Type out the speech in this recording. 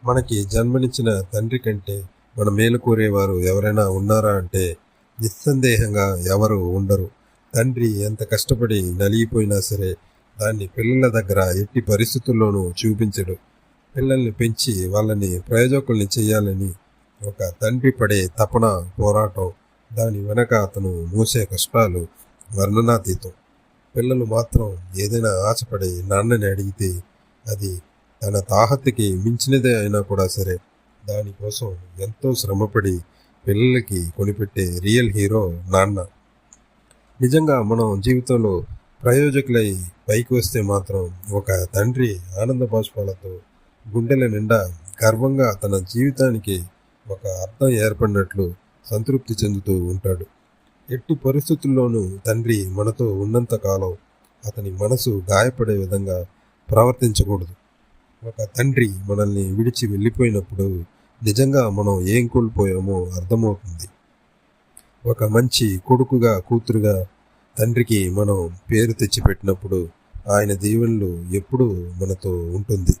మనకి జన్మనిచ్చిన తండ్రి కంటే మన మేలు కోరేవారు ఎవరైనా ఉన్నారా అంటే నిస్సందేహంగా ఎవరు ఉండరు. తండ్రి ఎంత కష్టపడి నలిగిపోయినా సరే దాన్ని పిల్లల దగ్గర ఎట్టి పరిస్థితుల్లోనూ చూపించడు. పిల్లల్ని పెంచి వాళ్ళని ప్రయోజకుల్ని చేయాలని ఒక తండ్రి పడే తపన, పోరాటం, దాని వెనక అతను మూసే కష్టాలు వర్ణనాతీతం. పిల్లలు మాత్రం ఏదైనా ఆశపడి నాన్నని అడిగితే అది తన తాహతకి మించినదే అయినా కూడా సరే దానికోసం ఎంతో శ్రమపడి పిల్లలకి కొనిపెట్టే రియల్ హీరో నాన్న. నిజంగా మనం జీవితంలో ప్రయోజకులై పైకి వస్తే మాత్రం ఒక తండ్రి ఆనంద బాష్పాలతో గుండెల నిండా గర్వంగా తన జీవితానికి ఒక అర్థం ఏర్పడినట్లు సంతృప్తి చెందుతూ ఉంటాడు. ఎట్టి పరిస్థితుల్లోనూ తండ్రి మనతో ఉన్నంత కాలం అతని మనసు గాయపడే విధంగా ప్రవర్తించకూడదు. ఒక తండ్రి మనల్ని విడిచి వెళ్ళిపోయినప్పుడు నిజంగా మనం ఏం కోల్పోయామో అర్థమవుతుంది. ఒక మంచి కొడుకుగా, కూతురుగా తండ్రికి మనం పేరు తెచ్చిపెట్టినప్పుడు ఆయన దీవెనలు ఎప్పుడూ మనతో ఉంటుంది.